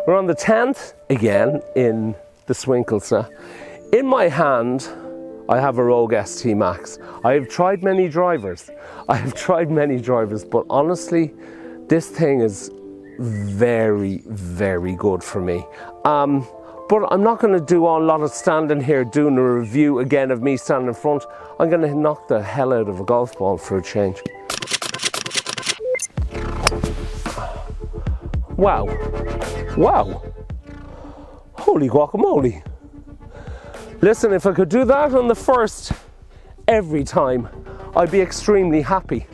We're on the 10th again in the Swinkles. In my hand, I have a Rogue ST Max. I have tried many drivers, but honestly, this thing is very, very good for me. But I'm not going to do a lot of standing here doing a review again of me standing in front. I'm going to knock the hell out of a golf ball for a change. Wow. Wow. Holy guacamole. Listen, if I could do that on the first every time, I'd be extremely happy.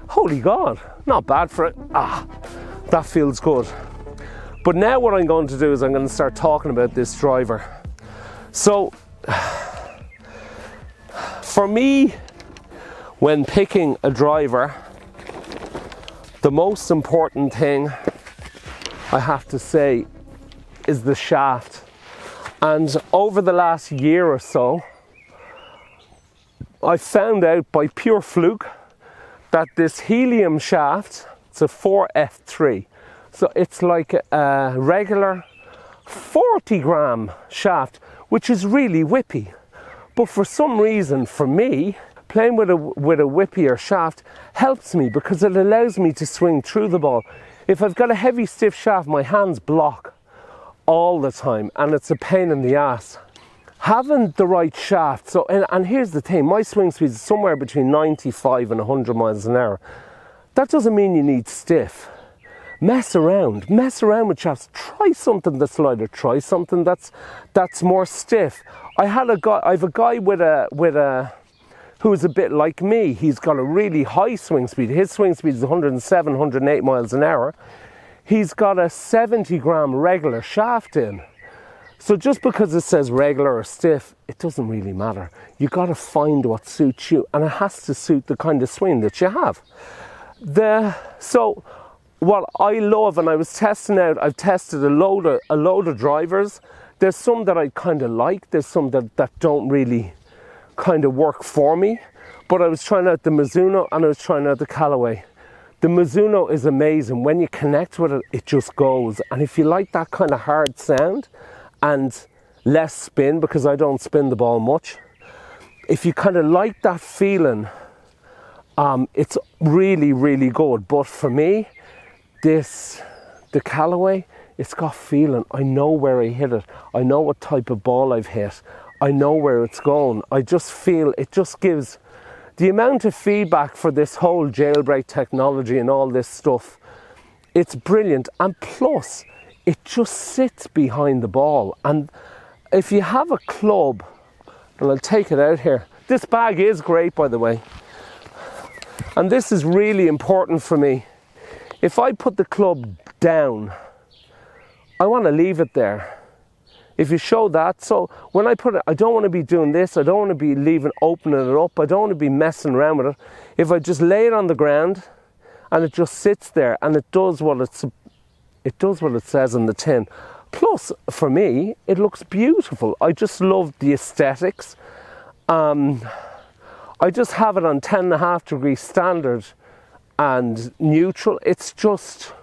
Holy God, not bad for it. That feels good. But now what I'm going to do is I'm going to start talking about this driver. So, for me, when picking a driver, the most important thing I have to say is the shaft. And over the last year or so, I found out by pure fluke that this helium shaft, it's a 4F3. So it's like a regular 40 gram shaft, which is really whippy. But for some reason, for me, playing with a whippier shaft helps me because it allows me to swing through the ball. If I've got a heavy, stiff shaft, my hands block all the time and it's a pain in the ass. Having the right shaft, and here's the thing, my swing speed is somewhere between 95 and 100 miles an hour. That doesn't mean you need stiff. Mess around with shafts. Try something that's lighter. Try something that's more stiff. I have a guy who's a bit like me. He's got a really high swing speed. His swing speed is 107, 108 miles an hour. He's got a 70 gram regular shaft in. So just because it says regular or stiff, it doesn't really matter. You got to find what suits you, and it has to suit the kind of swing that you have. So what I love, and I was testing out, I've tested a load of drivers. There's some that I kind of like. There's some that don't really kind of work for me. But I was trying out the Mizuno and I was trying out the Callaway. The Mizuno is amazing. When you connect with it, it just goes. And if you like that kind of hard sound and less spin, because I don't spin the ball much, if you kind of like that feeling, it's really, really good. But for me, the Callaway, it's got feeling. I know where I hit it. I know what type of ball I've hit. I know where it's going. I just feel it just gives the amount of feedback for this whole jailbreak technology and all this stuff. It's brilliant. And plus, it just sits behind the ball. And if you have a club, and I'll take it out here. This bag is great, by the way. And this is really important for me. If I put the club down, I want to leave it there. If you show that, so when I put it, I don't want to be doing this. I don't want to be opening it up. I don't want to be messing around with it. If I just lay it on the ground and it just sits there and it does what it says on the tin. Plus, for me, it looks beautiful. I just love the aesthetics. I just have it on 10.5 degrees standard and neutral. It's just,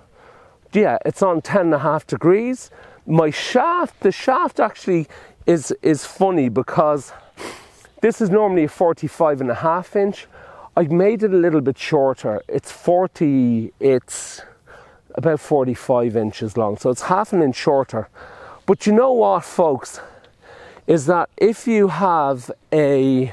yeah, it's on 10.5 degrees. The shaft actually is funny because this is normally a 45.5 inch. I've made it a little bit shorter. It's about 45 inches long, so it's half an inch shorter. But you know what, folks, is that if you have a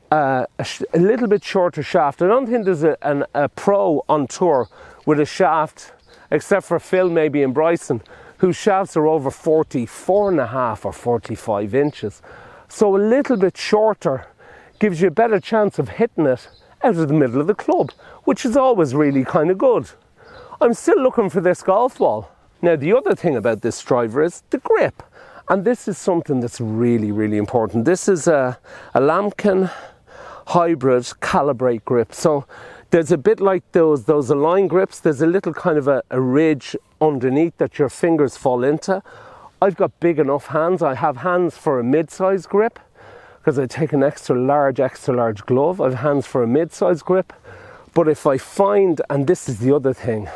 little bit shorter shaft, I don't think there's a pro on tour with a shaft, except for Phil maybe and Bryson, whose shafts are over 44.5 or 45 inches. So a little bit shorter gives you a better chance of hitting it out of the middle of the club, which is always really kind of good. I'm still looking for this golf ball. Now, the other thing about this driver is the grip. And this is something that's really, really important. This is a Lambkin hybrid calibrate grip. So there's a bit like those Align grips. There's a little kind of a ridge underneath that your fingers fall into. I've got big enough hands. I have hands for a mid-size grip because I take an extra large glove. I have hands for a mid-size grip. But if I find, and this is the other thing,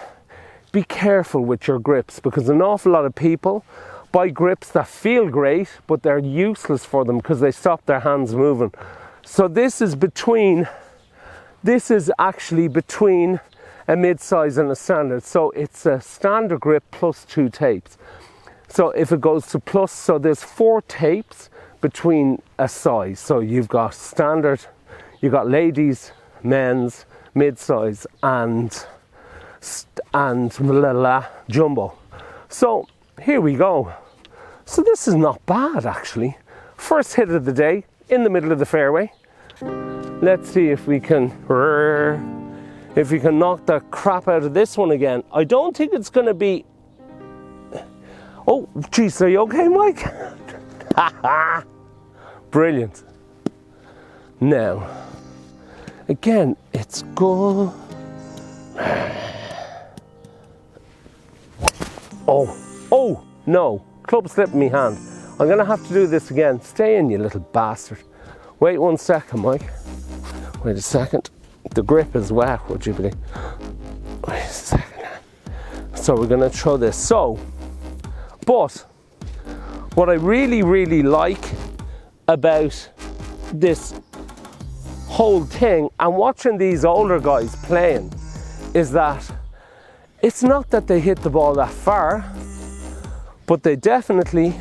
be careful with your grips, because an awful lot of people buy grips that feel great, but they're useless for them because they stop their hands moving. So this is actually between a mid-size and a standard. So it's a standard grip plus 2 tapes. So if it goes to plus, so there's 4 tapes between a size. So you've got standard, you've got ladies, men's, mid-size, and jumbo. So here we go. So this is not bad actually. First hit of the day in the middle of the fairway. Let's see if we can knock the crap out of this one again. I don't think it's going to be... Oh, geez, are you okay, Mike? Brilliant. Now, again, it's good. Oh, no. Club slipped in my hand. I'm going to have to do this again. Stay in, you little bastard. Wait 1 second, Mike. Wait a second. The grip is wet, would you believe? Wait a second. So we're going to throw this. So, but what I really, really like about this whole thing and watching these older guys playing is that it's not that they hit the ball that far, but they definitely...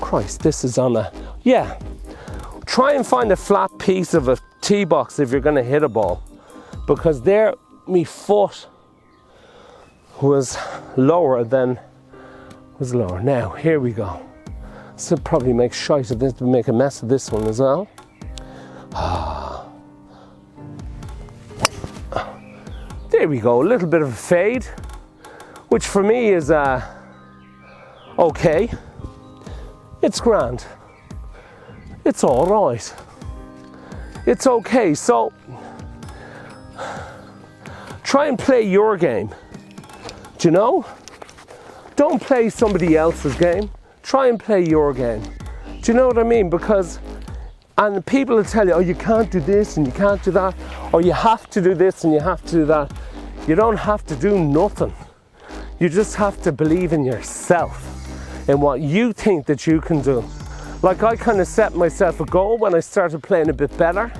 Christ, this is on a... Yeah. Try and find a flat piece of a tee box if you're going to hit a ball, because there, me foot was lower. Now, here we go. So probably make shite of this, make a mess of this one as well. There we go, a little bit of a fade, which for me is okay. It's grand. It's all right. It's okay. So try and play your game. Do you know? Don't play somebody else's game. Try and play your game. Do you know what I mean? Because, and people will tell you, oh, you can't do this and you can't do that, or you have to do this and you have to do that. You don't have to do nothing. You just have to believe in yourself, in what you think that you can do. Like, I kind of set myself a goal when I started playing a bit better,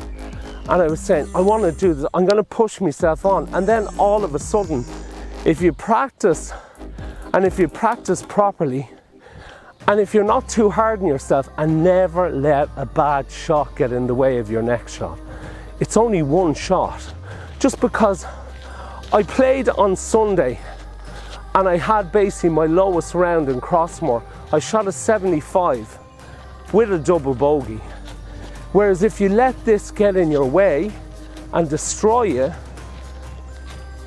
and I was saying, I want to do this, I'm going to push myself on. And then all of a sudden, if you practice, and if you practice properly, and if you're not too hard on yourself, and never let a bad shot get in the way of your next shot. It's only one shot. Just because I played on Sunday, and I had basically my lowest round in Crossmore. I shot a 75 with a double bogey. Whereas if you let this get in your way and destroy you,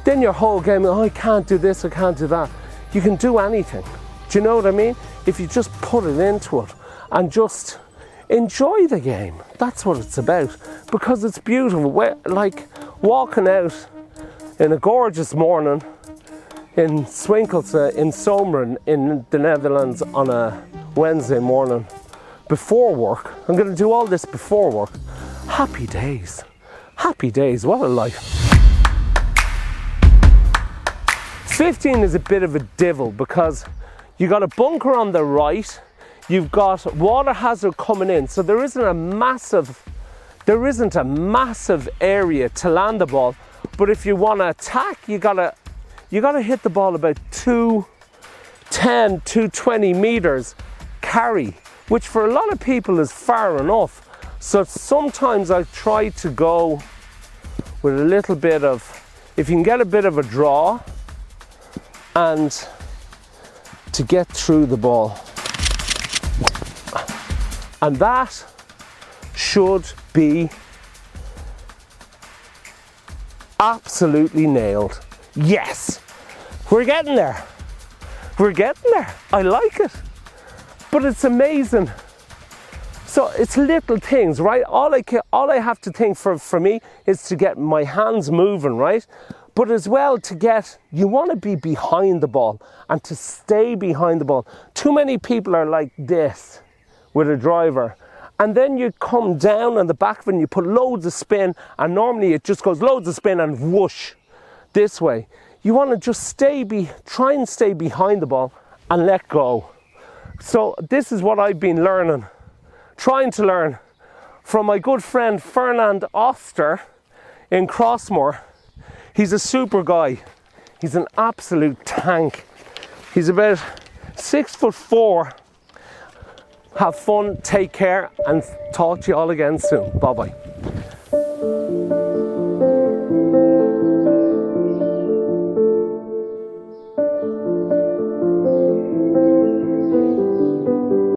then your whole game, oh, I can't do this, I can't do that. You can do anything. Do you know what I mean? If you just put it into it and just enjoy the game. That's what it's about. Because it's beautiful. Like walking out in a gorgeous morning in Swinkelse in Zomeren in the Netherlands on a Wednesday morning before work. I'm going to do all this before work. Happy days. Happy days. What a life. 15 is a bit of a divil because you got a bunker on the right, you've got water hazard coming in, so there isn't a massive area to land the ball. But if you want to attack, you gotta hit the ball about 210, 220 meters carry, which for a lot of people is far enough. So sometimes I try to go with a little bit of, if you can get a bit of a draw and to get through the ball. And that should be absolutely nailed. Yes, we're getting there. We're getting there. I like it. But it's amazing. So it's little things, right? All I have to think for me is to get my hands moving, right? But as well you want to be behind the ball and to stay behind the ball. Too many people are like this with a driver. And then you come down on the back of it and you put loads of spin, and normally it just goes loads of spin and whoosh this way. you want to just try and stay behind the ball and let go. So this is what I've been trying to learn from my good friend Fernand Oster in Crossmore. He's a super guy. He's an absolute tank. He's about 6'4". Have fun, take care, and talk to you all again soon. Bye bye.